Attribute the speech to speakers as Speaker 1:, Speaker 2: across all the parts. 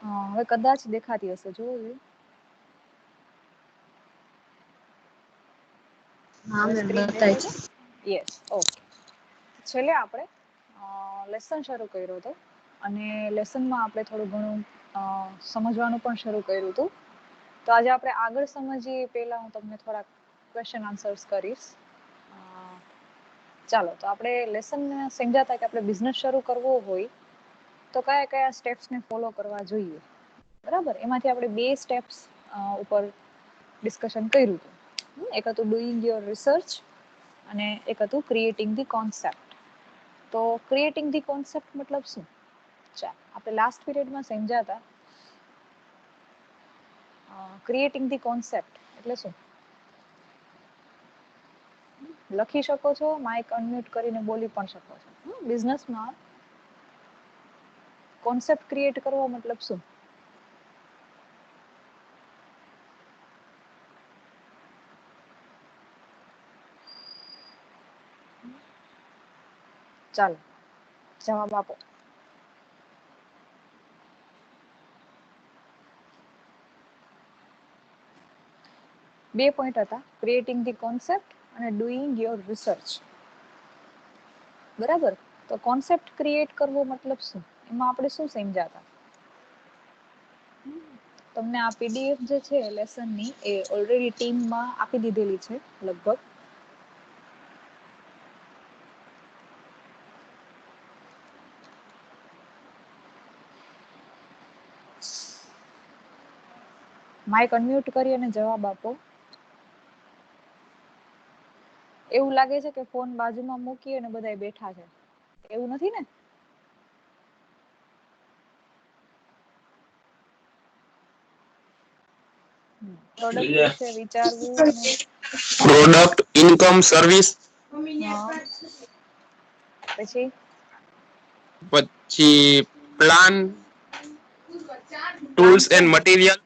Speaker 1: હવે કદાચ દેખાતી હશે, જોવો જોઈએ. સ્ક્રીન દેખાય છે? Yes, okay. છેલ્લે આપણે લેસન શરૂ કર્યો હતો અને લેસનમાં આપણે થોડું ઘણું સમજવાનું પણ શરૂ કર્યું હતું. તો આજે આપણે આગળ સમજીએ પહેલા હું તમને થોડાક ક્વેશ્ચન આન્સર્સ કરીશ. ચાલો, તો આપણે લેસન સમજ્યા હતા કે આપણે બિઝનેસ શરૂ કરવો હોય તો કયા કયા સ્ટેપ્સને ફોલો કરવા જોઈએ, બરાબર? એમાંથી આપણે 2 સ્ટેપ્સ ઉપર ડિસ્કશન કર્યું હતું. એક હતું ડુઈંગ યોર રિસર્ચ અને એક હતું ક્રિએટિંગ ધી કોન્સેપ્ટ. તો ક્રિએટિંગ ધી કોન્સેપ્ટ મતલબ શું? ચાલો, આપણે લાસ્ટ પીરિયડમાં સમજ્યા હતા. ક્રિએટિંગ ધી કોન્સેપ્ટ એટલે શું? લખી શકો છો, માઇક અનમ્યુટ કરીને બોલી પણ શકો છો. બિઝનેસમાં કોન્સેપ્ટ ક્રિએટ કરવો મતલબ શું? ચાલો, જવાબ આપો. બે પોઈન્ટ હતા, ક્રિએટિંગ ધી કોન્સેપ્ટ અને ડુઈંગ યોર રિસર્ચ. બરાબર? તો કોન્સેપ્ટ ક્રિએટ કરવો મતલબ શું? એમાં આપણે શું સમજ્યા હતા? તમને આ પીડીએફ જે છે લેસનની એ ઓલરેડી ટીમમાં આપી દીધેલી છે લગભગ. માઇક અનમ્યુટ કરી અને જવાબ આપો. એવું લાગે છે કે ફોન બાજુમાં મૂકી અને બધાય બેઠા છે, એવું નથી ને? પ્રોડક્ટ વિશે વિચારવું અને
Speaker 2: પ્રોડક્ટ, ઇન્કમ, સર્વિસ, પછી પ્લાન,
Speaker 1: પ્લાન
Speaker 2: ટૂલ્સ
Speaker 1: શું?
Speaker 2: એન્ડ મટીરિયલ,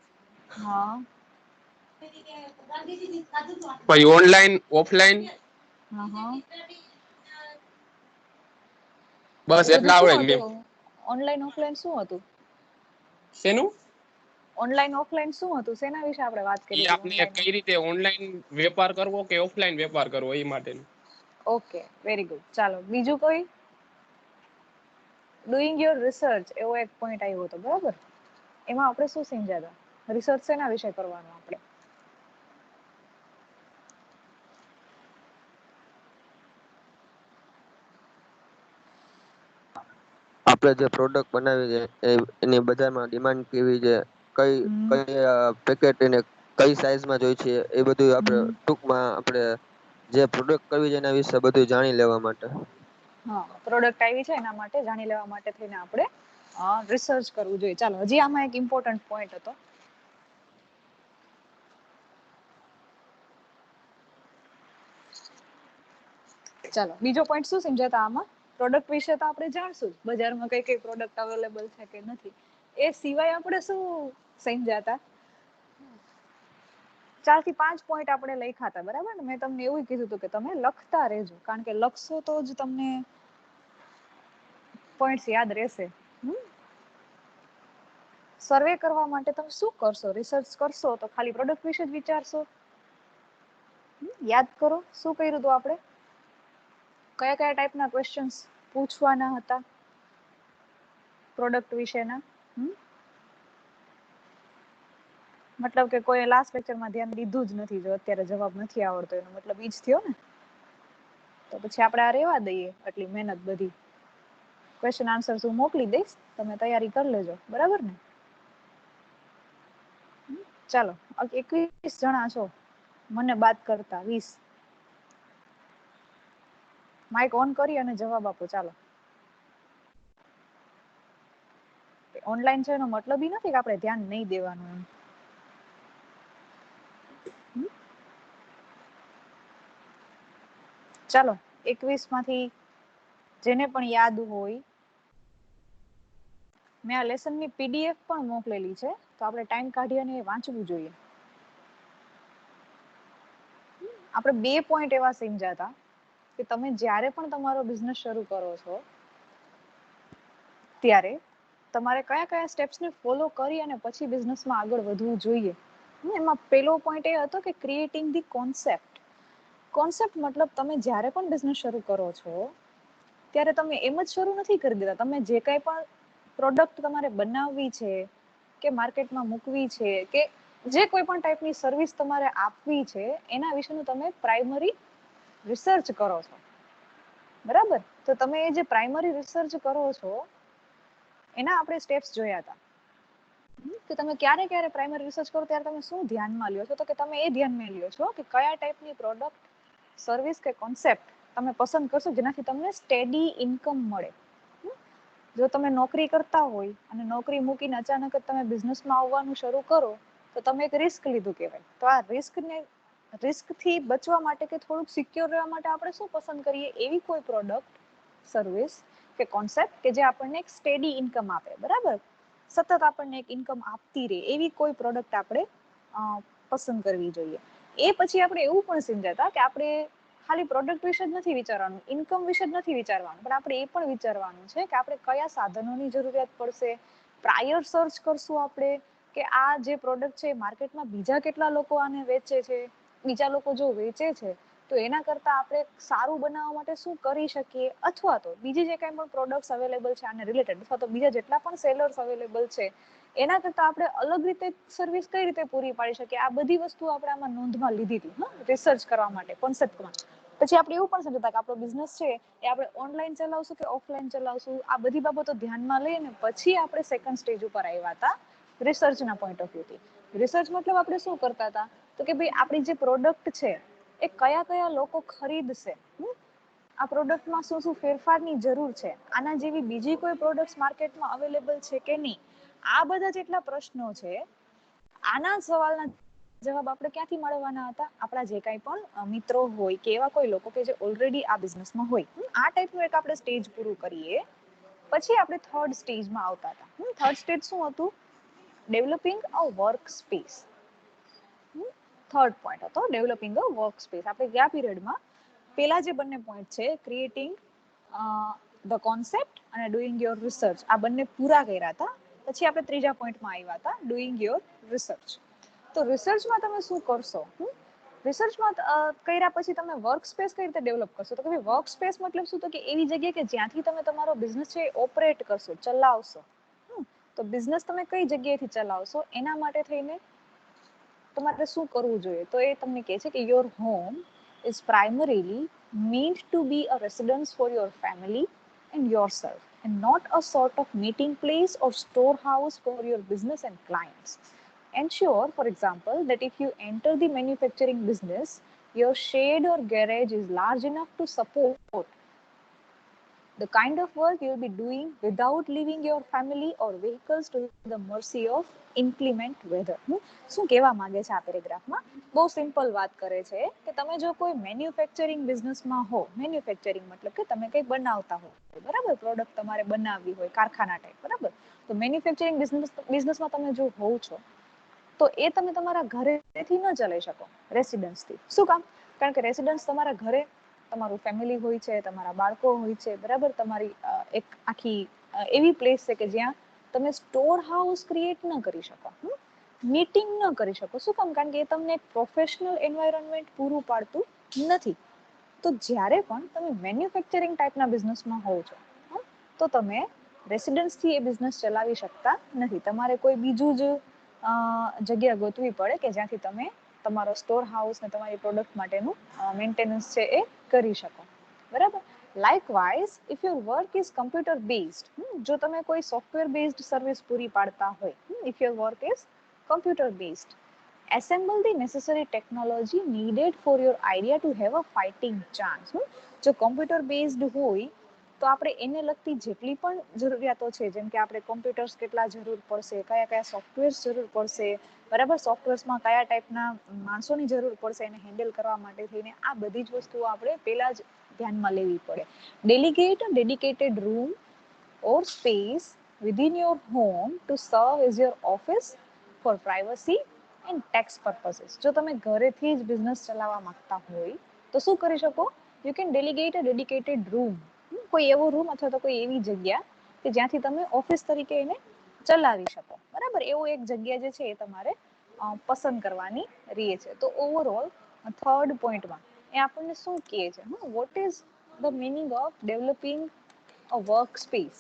Speaker 1: હા.
Speaker 2: પછી ઓનલાઈન, ઓફલાઈન, બસ
Speaker 1: એ બધું
Speaker 2: એટલા આવડે
Speaker 1: શું
Speaker 2: મેમ.
Speaker 1: હતું? ઓનલાઈન ઓફલાઈન શું હતું?
Speaker 2: શેનું?
Speaker 1: ઓનલાઈન ઓફલાઈન શું હતું? શેના વિશે આપણે વાત કરી
Speaker 2: એ
Speaker 1: હતી?
Speaker 2: આપણે
Speaker 1: ઓનલાઈન
Speaker 2: કઈ રીતે ઓનલાઈન વેપાર કરવો કે ઓફલાઈન વેપાર કરવો એ માટેનું.
Speaker 1: Okay, very good. ચાલો, બીજું કોઈ? ડુઈંગ યોર રિસર્ચ એવો એક પોઈન્ટ આવ્યો હતો, બરાબર? એમાં આપણે શું સમજ્યા હતા? રિસર્ચ શેના વિશે કરવાનું આપણે?
Speaker 3: આપણે જે પ્રોડક્ટ બનાવી છે એની બજારમાં ડિમાન્ડ કેવી છે, કઈ પેકેટ એને કઈ સાઈઝમાં જોઈ છે, એ બધું આપણે ટૂંકમાં આપણે જે પ્રોડક્ટ કરવી છે એના વિશે બધું જાણી લેવા માટે.
Speaker 1: હા, પ્રોડક્ટ આવી છે એના માટે જાણી લેવા માટે થઈને આપણે રિસર્ચ કરવું જોઈએ. ચાલો, હજી આમાં એક ઇમ્પોર્ટન્ટ પોઈન્ટ હતો. ચાલો, બીજો પોઈન્ટ શું સમજ્યા હતા આમાં? પ્રોડક્ટ વિશે તો આપણે જાણશું, બજારમાં કઈ કઈ પ્રોડક્ટ અવેલેબલ છે કે નથી. એ સિવાય આપણે શું સમજ્યા હતા? 4 થી 5 પોઈન્ટ આપણે લખ્યા હતા, બરાબર ને? મેં તમને એવું કીધું હતું કે તમે લખતા રહેજો, કારણ કે લખશો તો જ તમને પોઈન્ટ્સ યાદ રહેશે. સર્વે કરવા માટે તમે શું કરશો? રિસર્ચ કરશો તો ખાલી પ્રોડક્ટ વિશે જ વિચારશો? યાદ કરો, શું કર્યું હતું આપણે? કયા કયા ટાઈપના ક્વેશ્ચન્સ પૂછવાના હતા પ્રોડક્ટ વિશેના? મતલબ કે કોઈ લાસ્ટ લેક્ચરમાં ધ્યાન દીધું જ નથી, જો અત્યારે જવાબ નથી આવડતો એનો મતલબ ઈ જ થયો ને. તો પછી આપણે આ રેવા દઈએ આટલી મહેનત બધી. ક્વેશ્ચન આન્સર હું મોકલી દઈશ, તમે તૈયારી કરી લેજો, બરાબર ને? ચાલો, 21 જણા છો મને બાદ કરતા. 20 માઇક ઓન કરી અને જવાબ આપો. ચાલો, ઓનલાઈન છે એનો મતલબ ઈ નથી કે આપણે ધ્યાન નહીં દેવાનું એમ. ચાલો, 21 માંથી જેને પણ યાદ હોય, મેં આ લેસનની પીડીએફ પણ મોકલેલી છે, તો આપણે ટાઈમ કાઢી અને વાંચવું જોઈએ. આપણે 2 પોઈન્ટ એવા સમજ્યા હતા કે તમે જ્યારે પણ તમારો બિઝનેસ શરૂ કરો છો ત્યારે તમારે કયા કયા સ્ટેપ્સને ફોલો કરી અને પછી બિઝનેસમાં આગળ વધવું જોઈએ. એમાં પહેલો પોઈન્ટ એ હતો કે ક્રિએટિંગ ધી કોન્સેપ્ટ. કોન્સેપ્ટ મતલબ તમે જ્યારે પણ બિઝનેસ શરૂ કરો છો ત્યારે તમે એમ જ શરૂ નથી કરી દેતા. તમે જે કંઈ પણ પ્રોડક્ટ તમારે બનાવવી છે કે માર્કેટમાં મૂકવી છે કે જે કોઈ પણ ટાઈપની સર્વિસ તમારે આપવી છે એના વિશેનું તમે પ્રાઇમરી રિસર્ચ કરો છો, બરાબર? તો તમે એ જે પ્રાઇમરી રિસર્ચ કરો છો એના આપણે સ્ટેપ્સ જોયા હતા કે તમે ક્યારે ક્યારે પ્રાઇમરી રિસર્ચ કરો ત્યારે તમે શું ધ્યાનમાં લ્યો છો. તો કે તમે એ ધ્યાનમાં લ્યો છો કે કયા ટાઈપની પ્રોડક્ટ, સર્વિસ કે કોન્સેપ્ટ તમે પસંદ કરશો જેનાથી તમને સ્ટેડી ઇન્કમ મળે. જો તમે નોકરી કરતા હોય અને નોકરી મૂકીને અચાનક જ તમે બિઝનેસમાં આવવાનું શરૂ કરો તો તમે એક રિસ્ક લીધું કહેવાય. તો આ રિસ્કથી બચવા માટે કે થોડુંક સિક્યોર રહેવા માટે આપણે શું પસંદ કરીએ? એવી કોઈ પ્રોડક્ટ, સર્વિસ કે કોન્સેપ્ટ કે જે આપણને એક સ્ટેડી ઇન્કમ આપે, બરાબર? સતત આપણને એક ઇન્કમ આપતી રહે એવી કોઈ પ્રોડક્ટ આપણે પસંદ કરવી જોઈએ. એ પછી આપણે એવું પણ સમજાતા કે આપણે ખાલી પ્રોડક્ટ વિશે જ નથી વિચારવાનું, ઇન્કમ વિશે જ નથી વિચારવાનું, પણ આપણે એ પણ વિચારવાનું છે કે આપણે કયા સાધનોની જરૂરિયાત પડશે. પ્રાયર સર્ચ કરશું આપણે કે આ જે પ્રોડક્ટ છે માર્કેટમાં બીજા કેટલા લોકો આને વેચે છે. બીજા લોકો જો વેચે છે તો એના કરતાં આપણે સારું બનાવવા માટે શું કરી શકીએ, અથવા તો બીજી જે કંઈ પણ પ્રોડક્ટ્સ અવેલેબલ છે આને રિલેટેડ, અથવા તો બીજા જેટલા પણ સેલર્સ અવેલેબલ છે એના કરતાં આપણે અલગ રીતે સર્વિસ કઈ રીતે પૂરી પાડી શકીએ. આ બધી વસ્તુ આપણે આમાં નોંધમાં લીધી હતી રિસર્ચ કરવા માટે, કોન્સેપ્ટમાં. પછી આપણે એવું પણ સમજતા કે આપણો બિઝનેસ છે એ આપણે ઓનલાઈન ચલાવશું કે ઓફલાઈન ચલાવશું, આ બધી બાબતો ધ્યાનમાં લઈને પછી આપણે સેકન્ડ સ્ટેજ ઉપર આવ્યા હતા રિસર્ચના પોઈન્ટ ઓફ વ્યૂથી. રિસર્ચ મતલબ આપણે શું કરતા હતા તો કે ભાઈ આપણી જે પ્રોડક્ટ છે એ કયા કયા લોકો ખરીદશે, આ પ્રોડક્ટમાં શું શું ફેરફારની જરૂર છે, આના જેવી બીજી કોઈ પ્રોડક્ટ્સ માર્કેટમાં અવેલેબલ છે કે નહીં. આ બધા જેટલા પ્રશ્નો છે આના સવાલના જવાબ આપણે ક્યાંથી મળવાના હતા? આપણા જે કાંઈ પણ મિત્રો હોય કે એવા કોઈ લોકો કે જે ઓલરેડી આ બિઝનેસમાં હોય. આ ટાઈપનું એક આપણે સ્ટેજ પૂરું કરીએ પછી આપણે થર્ડ સ્ટેજમાં આવતા હતા. થર્ડ સ્ટેજ શું હતું? ડેવલપિંગ અ વર્ક સ્પેસ. થર્ડ પોઈન્ટ હતો ડેવલપિંગ અ વર્ક સ્પેસ. આપણે કયા પીરિયડમાં પેલા જે બંને પોઈન્ટ છે ક્રિએટિંગ ધ કોન્સેપ્ટ અને ડુઈંગ યોર રિસર્ચ, આ બંને પૂરા કર્યા હતા. પછી આપણે ત્રીજા પોઈન્ટમાં આવ્યા હતા ડુઈંગ યોર રિસર્ચ. તો રિસર્ચમાં તમે શું કરશો? રિસર્ચમાં કર્યા પછી તમે વર્ક સ્પેસ કઈ રીતે ડેવલપ કરશો? તો કે વર્ક સ્પેસ મતલબ શું? તો કે એવી જગ્યા કે જ્યાંથી તમે તમારો બિઝનેસ છે ઓપરેટ કરશો, ચલાવશો. તો બિઝનેસ તમે કઈ જગ્યાએથી ચલાવશો એના માટે થઈને તમારે શું કરવું જોઈએ? તો એ તમને કહે છે કે your home is primarily meant to be a residence for your family and yourself, and not a sort of meeting place or storehouse for your business and clients. Ensure, for example, that if you enter the manufacturing business, your shed or garage is large enough to support the kind of work you'll be doing without leaving your family or vehicles to the mercy of inclement weather. શું કહેવા માંગે છે આ પેરેગ્રાફમાં? બહુ simple વાત કરે છે કે તમે જો કોઈ મેન્યુફેક્ચરિંગ બિઝનેસમાં હો, મેન્યુફેક્ચરિંગ મતલબ કે તમે કંઈ બનાવતા હો, બરાબર? પ્રોડક્ટ તમારે બનાવવી હોય કારખાના ટાઈપ, બરાબર? તો મેન્યુફેક્ચરિંગ બિઝનેસમાં તમે જો હોવ છો તો એ તમે તમારા ઘરેથી ન ચલાવી શકો, રેસિડન્સથી. શું કામ? કારણ કે રેસિડન્સ તમારા ઘરે તમારું ફેમિલી હોય છે, તમારા બાળકો હોય છે, બરાબર? તમારી એક આખી એવી પ્લેસ છે કે જ્યાં તમે સ્ટોર હાઉસ ક્રિએટ ન કરી શકો, મીટિંગ ન કરી શકો. શું કામ? કારણ કે એ તમને એક પ્રોફેશનલ એન્વાયરમેન્ટ પૂરું પાડતું નથી. તો જ્યારે પણ તમે મેન્યુફેક્ચરિંગ ટાઈપના બિઝનેસમાં હોવ છો તો તમે રેસિડન્સથી એ બિઝનેસ ચલાવી શકતા નથી. તમારે કોઈ બીજું જ જગ્યા ગોતવી પડે કે જ્યાંથી તમે તમારો સ્ટોર હાઉસ ને તમારી પ્રોડક્ટ માટેનું મેન્ટેનન્સ છે એ કરી શકો, બરાબર? Likewise if your work is computer based, જો તમે કોઈ સોફ્ટવેર બેઝડ સર્વિસ પૂરી પાડતા હોય, if your work is computer based, assemble the necessary technology needed for your idea to have a fighting chance. જો કમ્પ્યુટર બેઝડ હોય તો આપણે એને લગતી જેટલી પણ જરૂરિયાતો છે, જેમ કે આપણે કોમ્પ્યુટર્સ કેટલા જરૂર પડશે, કયા કયા સોફ્ટવેર્સ જરૂર પડશે, બરાબર? સોફ્ટવેર્સમાં કયા ટાઈપના માણસોની જરૂર પડશે એને હેન્ડલ કરવા માટે થઈને, આ બધી જ વસ્તુઓ આપણે પહેલા જ ધ્યાનમાં લેવી પડે. Delegate a dedicated room or space within your home to serve as your office for privacy and tax purposes. જો તમે ઘરેથી જ બિઝનેસ ચલાવવા માંગતા હોય તો શું કરી શકો? You can delegate a dedicated room, કોઈ એવો રૂમ અથવા તો કોઈ એવી જગ્યા કે જ્યાંથી તમે ઓફિસ તરીકે એને ચલાવી શકો, બરાબર. એવું એક જગ્યા જે છે એ તમારે પસંદ કરવાની રહે છે. તો ઓવરઓલ થર્ડ પોઈન્ટમાં એ આપણને શું કહે છે, what is the meaning of developing a work space.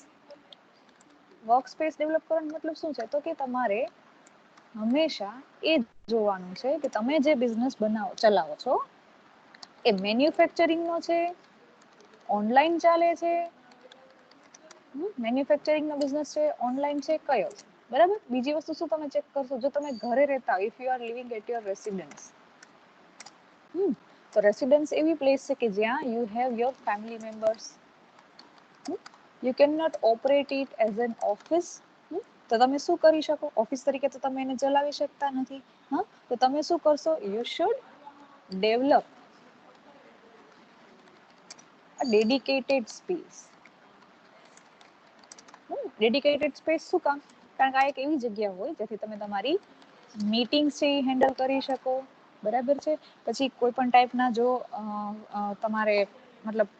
Speaker 1: Work space develop કરવાનો મતલબ શું છે, તો કે તમારે હંમેશા એ જોવાનું છે કે તમે જે બિઝનેસ ચલાવો છો એ મેન્યુફેક્ચરિંગનો છે, ઓનલાઈન ચાલે છે, મેન્યુફેક્ચરિંગનો બિઝનેસ છે, ઓનલાઈન છે, કયો છે, બરાબર. બીજી વસ્તુ શું તમે ચેક કરશો, જો તમે ઘરે રહેતા if you are living at your residence, તો રેસિડન્સ એવી પ્લેસ છે કે જ્યાં you have your family members, you can not operate it as an office. તો તમે શું કરી શકો, ઓફિસ તરીકે તો તમે એને ચલાવી શકતા નથી. તો તમે શું કરશો, you should develop a dedicated space. Dedicated space શું કામ, કારણ કે આ એક એવી જગ્યા હોય જેથી તમે તમારી મીટિંગ્સ છે એ હેન્ડલ કરી શકો, બરાબર છે. પછી કોઈ પણ ટાઈપના જો તમારે મતલબ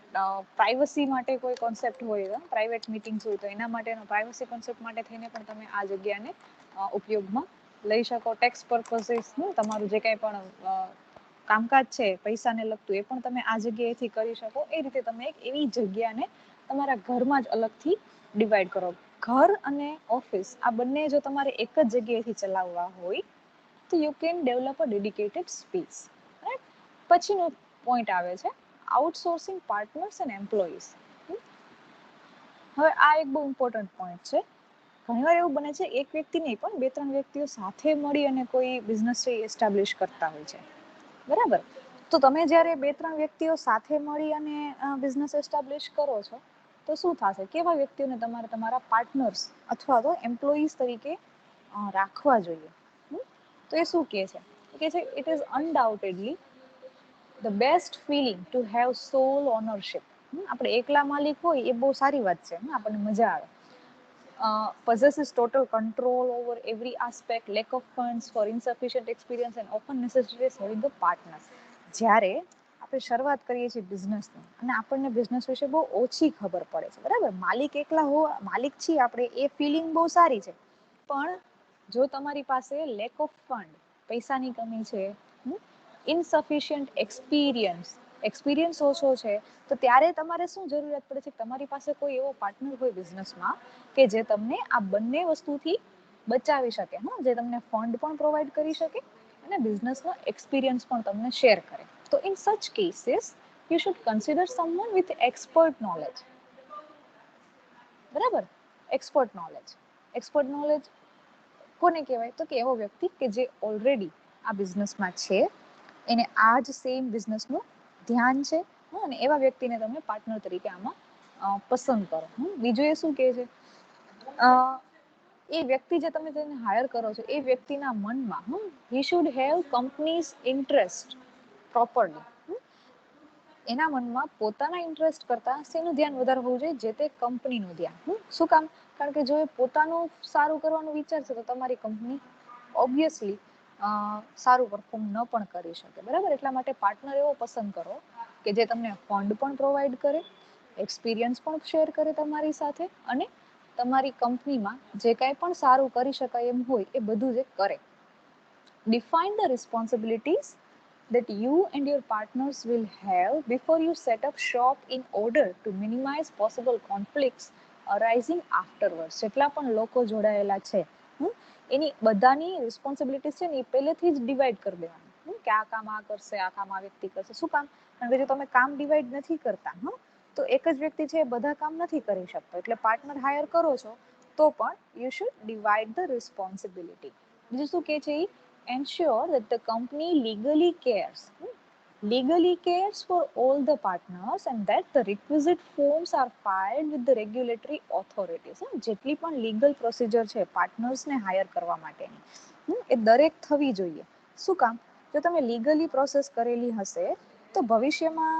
Speaker 1: પ્રાઇવસી માટે કોઈ કોન્સેપ્ટ હોય, પ્રાઇવેટ મીટિંગ્સ હોય, તો એના માટેનો પ્રાઇવસી કોન્સેપ્ટ માટે થઈને પણ તમે આ જગ્યાને ઉપયોગમાં લઈ શકો. ટેક્સ પર્પઝીસ તમારું જે કાંઈ પણ કામકાજ છે પૈસાને લગતું એ પણ તમે આ જગ્યાએથી કરી શકો. એ રીતે તમે એક એવી જગ્યાને તમારા ઘરમાં જ અલગથી ડિવાઈડ કરો. ઘર અને ઓફિસ આ બંને જો તમારે એક જ જગ્યાએથી ચલાવવા હોય તો you can develop a dedicated space, right. પછીનો પોઈન્ટ આવે છે આઉટસોર્સિંગ પાર્ટનર્સ એન્ડ એમ્પ્લોઈઝ. હવે આ એક બહુ ઇમ્પોર્ટન્ટ પોઈન્ટ છે. ઘણીવાર એવું બને છે એક વ્યક્તિ નહીં પણ 2-3 વ્યક્તિઓ સાથે મળી અને કોઈ બિઝનેસ છે એ એસ્ટાબ્લિશ કરતા હોય છે, બરાબર. તો તમે જ્યારે 2-3 વ્યક્તિઓ સાથે મળી અને બિઝનેસ એસ્ટાબ્લિશ કરો છો તો શું થશે, કેવા વ્યક્તિઓને તમારે તમારા પાર્ટનર્સ અથવા તો એમ્પ્લોઈઝ તરીકે રાખવા જોઈએ. તો એ શું કહે છે it is undoubtedly the best feeling to have sole ownership. આપણે એકલા માલિક હોય એ બહુ સારી વાત છે, આપણને મજા આવે. possesses total control over every aspect, lack of funds for insufficient experience and often necessitates having a partner. જ્યારે આપણે શરૂઆત કરીએ છીએ બિઝનેસની અને આપણને બિઝનેસ વિશે બહુ ઓછી ખબર પડે છે, બરાબર. માલિક છીએ આપણે એ ફિલિંગ બહુ સારી છે, પણ જો તમારી પાસે લેક ઓફ ફંડ, પૈસાની કમી છે, ઇનસફિશિયન્ટ એક્સપિરિયન્સ ઓછો છે, તો ત્યારે તમારે શું જરૂરિયાત પડે છે, તમારી પાસે કોઈ એવો પાર્ટનર હોય બિઝનેસમાં કે જે તમને આ બંને વસ્તુથી બચાવી શકે, જે તમને ફંડ પણ પ્રોવાઈડ કરી શકે અને બિઝનેસનો એક્સપિરિયન્સ પણ તમને શેર કરે. તો in such cases you should consider someone with expert knowledge, બરાબર. એક્સપર્ટ નોલેજ કોને કહેવાય, તો કે એવો વ્યક્તિ કે જે ઓલરેડી આ બિઝનેસમાં છે, એને આ જ સેમ બિઝનેસનું ધ્યાન છે, અને એવા વ્યક્તિને તમે પાર્ટનર તરીકે આમાં પસંદ કરો. બીજું એ શું કહે છે, એ વ્યક્તિ જે તમે તેને હાયર કરો છો એ વ્યક્તિના મનમાં he should have companies interest properly. એના મનમાં પોતાના ઇન્ટરેસ્ટ કરતા શેનું ધ્યાન વધારે હોવું જોઈએ, જે તે કંપનીનું ધ્યાન. શું કામ, કારણ કે જો એ પોતાનું સારું કરવાનું વિચારશે તો તમારી કંપની ઓબ્વિયસલી સારું પરફોર્મ ન પણ કરી શકે, બરાબર. એટલા માટે પાર્ટનર એવો પસંદ કરો કે જે તમને ફંડ પણ પ્રોવાઈડ કરે, એક્સપિરિયન્સ પણ શેર કરે તમારી સાથે, અને તમારી કંપનીમાં જે કાંઈ પણ સારું કરી શકાય એમ હોય એ બધું જ કરે. Define the responsibilities that you and your partners will have before you set up shop in order to minimize possible conflicts arising afterwards. જેટલા પણ લોકો જોડાયેલા છે એની બધાની રિસ્પોન્સિબિલિટીઝ છે ને એ પહેલેથી જ ડિવાઈડ કરી દેવાની, કે આ કામ આ કરશે, આ કામ આ વ્યક્તિ કરશે. શું કામ, કારણ કે જો તમે કામ ડિવાઈડ નથી કરતા તો એક જ વ્યક્તિ છે એ બધા કામ નથી કરી શકતો. એટલે પાર્ટનર હાયર કરો છો તો પણ you should divide the responsibility. બીજું શું કહે છે, ensure that the company legally cares for all the partners and that the requisite forms are filed with the regulatory authorities. જેટલી પણ લીગલ પ્રોસિજર છે પાર્ટનર્સને હાયર કરવા માટેની એ દરેક થવી જોઈએ. શું કામ, જો તમે લીગલી પ્રોસેસ કરેલી હશે તો ભવિષ્યમાં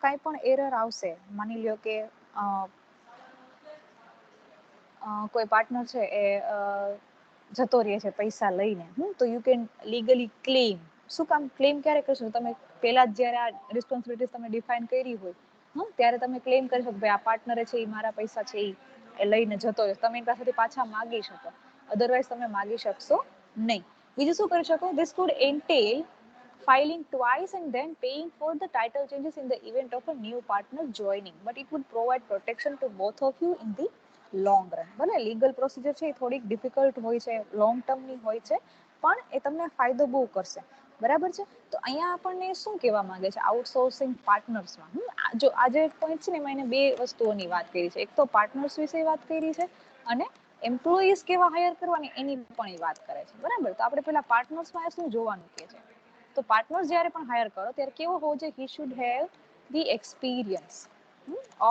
Speaker 1: કાંઈ પણ એરર આવશે, માની લ્યો કે કોઈ પાર્ટનર છે એ જતો રહે છે પૈસા લઈને, તો યુ કેન લીગલી ક્લેમ. શું કામ, ક્લેમ ક્યારે કરશો, તમે પહેલા જ જ્યારે આ રિસ્પોન્સિબિલિટીઝ તમે ડિફાઇન કરી હોય ત્યારે તમે ક્લેમ કરી શકો ભાઈ આ પાર્ટનરે છે એ મારા પૈસા છે એ એ લઈને જતો રહેશે. તમે એની પાસેથી પાછા માગી શકો, અધરવાઇઝ તમે માગી શકશો નહીં. બીજું શું કરી શકો? This could entail filing twice and then paying for the title changes in the event of a new partner joining, but it would provide protection to both of you in the long run. ભલે legal procedure છે એ થોડીક difficult હોય છે, long ટર્મની હોય છે, પણ એ તમને ફાયદો બહુ કરશે. બરાબર છે? તો અહીંયા આપણને શું કહેવા માંગે છે આઉટસોર્સિંગ પાર્ટનર્સમાં? જો આ જે પોઈન્ટ છે ને એમાં એને બે વસ્તુઓની વાત કરી છે. એક તો પાર્ટનર્સ વિશે વાત કરી છે અને એમ્પ્લોઈઝ કેવા હાયર કરવાની એની પણ એ વાત કરે છે. બરાબર? તો આપણે પેલા પાર્ટનર્સમાં શું જોવાનું કે છે? તો પાર્ટનર્સ જ્યારે પણ હાયર કરો ત્યારે કેવો હોવો જોઈએ? He should have the experience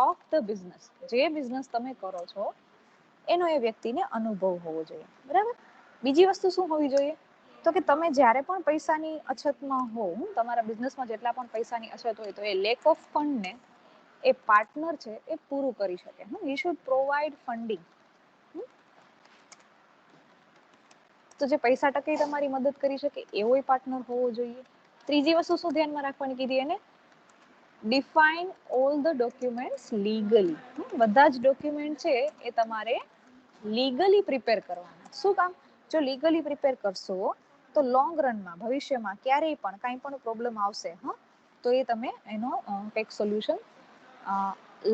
Speaker 1: of the business. જે બિઝનેસ તમે કરો છો એનો એ વ્યક્તિને અનુભવ હોવો જોઈએ. બરાબર? બીજી વસ્તુ શું હોવી જોઈએ? તો કે તમે જ્યારે પણ પૈસાની અછતમાં હો, તમારા બિઝનેસમાં જેટલા પણ પૈસાની અછત હોય તો એ લેક ઓફ ફંડને એ પાર્ટનર છે એ પૂરું કરી શકે. He should provide funding. તો જે પૈસા ટકે તમારી મદદ કરી શકે એવો પાર્ટનર હોવો જોઈએ. ત્રીજી વસ્તુ શું ધ્યાનમાં રાખવાની કીધી એને? Define all the documents legally. બધા જ ડોક્યુમેન્ટ છે એ તમારે લીગલી પ્રિપેર કરવાના. શું કામ? જો લીગલી પ્રિપેર કરશો તો લોંગ રનમાં, ભવિષ્યમાં ક્યારેય પણ કાંઈ પણ પ્રોબ્લેમ આવશે તો એ તમે એનો ટેક્સ સોલ્યુશન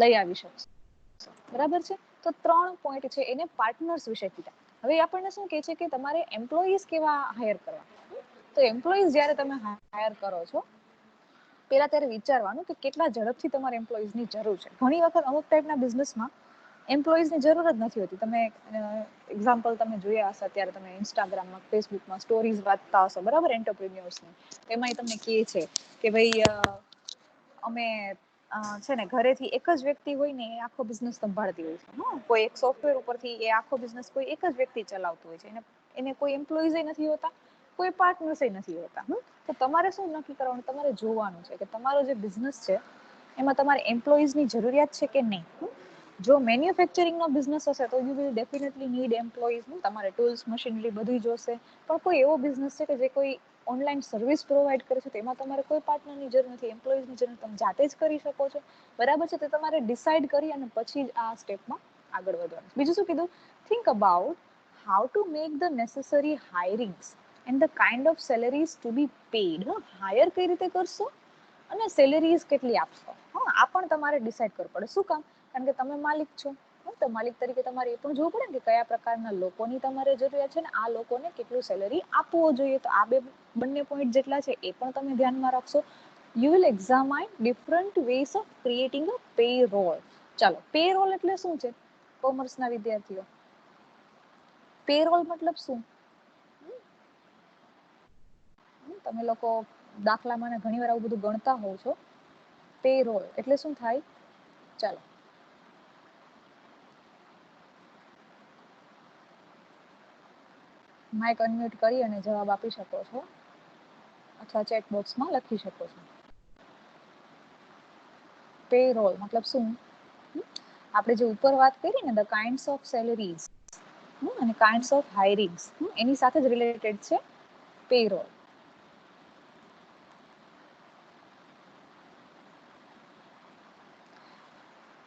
Speaker 1: લઈ આવી શકશો. બરાબર છે? તો 3 પોઈન્ટ છે એને પાર્ટનર્સ વિશે કીધા. હવે આપણને શું કહે છે કે તમારે એમ્પ્લોઈઝ કેવા હાયર કરવા? તો એમ્પ્લોઈઝ જ્યારે તમે હાયર કરો છો પહેલા ત્યારે વિચારવાનું કે કેટલા ઝડપથી તમારે એમ્પ્લોઈઝની જરૂર છે. ઘણી વખત અમુક ટાઈપના બિઝનેસમાં એમ્પ્લોઈઝની જરૂર જ નથી હોતી. તમે એક્ઝામ્પલ તમે જોયા હશે, અત્યારે તમે ઇન્સ્ટાગ્રામમાં, ફેસબુકમાં સ્ટોરીઝ વાંચતા હશો, બરાબર? એન્ટરપ્રિન્યોર્સની એમાં તમને કહે છે કે ભાઈ અમે છે ને ઘરેથી એક જ વ્યક્તિ હોય ને એ આખો બિઝનેસ સંભાળતી હોય છે. કોઈ એક સોફ્ટવેર ઉપરથી એ આખો બિઝનેસ કોઈ એક જ વ્યક્તિ ચલાવતું હોય છે. એને કોઈ એમ્પ્લોઈઝ નથી હોતા, કોઈ પાર્ટનર્સ નથી હોતા. તો તમારે શું નક્કી કરવાનું? તમારે જોવાનું છે કે તમારો જે બિઝનેસ છે એમાં તમારે એમ્પ્લોઈઝની જરૂરિયાત છે કે નહીં. જો મેન્યુફેક્ચરિંગનો બિઝનેસ હશે તો you will definitely need employees. તમારે ટૂલ્સ, મશીનરી બધું જોશે. પણ કોઈ એવો બિઝનેસ છે કે જે કોઈ ઓનલાઈન સર્વિસ પ્રોવાઈડ કરે છે તેમાં તમારે કોઈ પાર્ટનરની જરૂર નથી, એમ્પ્લોઈઝની જરૂર, તમે જાતે જ કરી શકો છો. બરાબર છે? તો તમારે ડિસાઈડ કરી અને પછી જ આ સ્ટેપમાં આગળ વધવાનું. બીજું શું કીધું? Think about how to make the necessary hirings and the kind of salaries to be paid. Hire કઈ રીતે કરશો અને સેલેરીઝ કેટલી આપશો, આ પણ તમારે ડિસાઈડ કરવું પડે. શું કામ? કારણ કે તમે માલિક છો. તો માલિક તરીકે તમારે એ પણ જોવું પડે ને કે કયા પ્રકારના લોકોની તમારે જરૂરિયાત છે ને આ લોકોને કેટલું સેલેરી આપવો જોઈએ. તો આ બંને પોઈન્ટ જેટલા છે એ પણ તમે ધ્યાનમાં રાખશો. You will examine different ways of creating a payroll. ચાલો, પે રોલ એટલે શું છે કોમર્સના વિદ્યાર્થીઓ? પે રોલ મતલબ શું? તમે લોકો દાખલામાં ને ઘણી વાર આવું બધું ગણતા હોવ છો. પે રોલ એટલે શું થાય? ચાલો, માઇક અનમ્યુટ કરી અને જવાબ આપી શકો છો અથવા ચેટ બોક્સમાં લખી શકો છો. પે રોલ મતલબ શું? આપણે જે ઉપર વાત કરી ને ધ કાઇન્ડ્સ ઓફ સેલેરીઝ અને કાઇન્ડ્સ ઓફ હાયરિંગ્સ એની સાથે જ રિલેટેડ છે પે રોલ.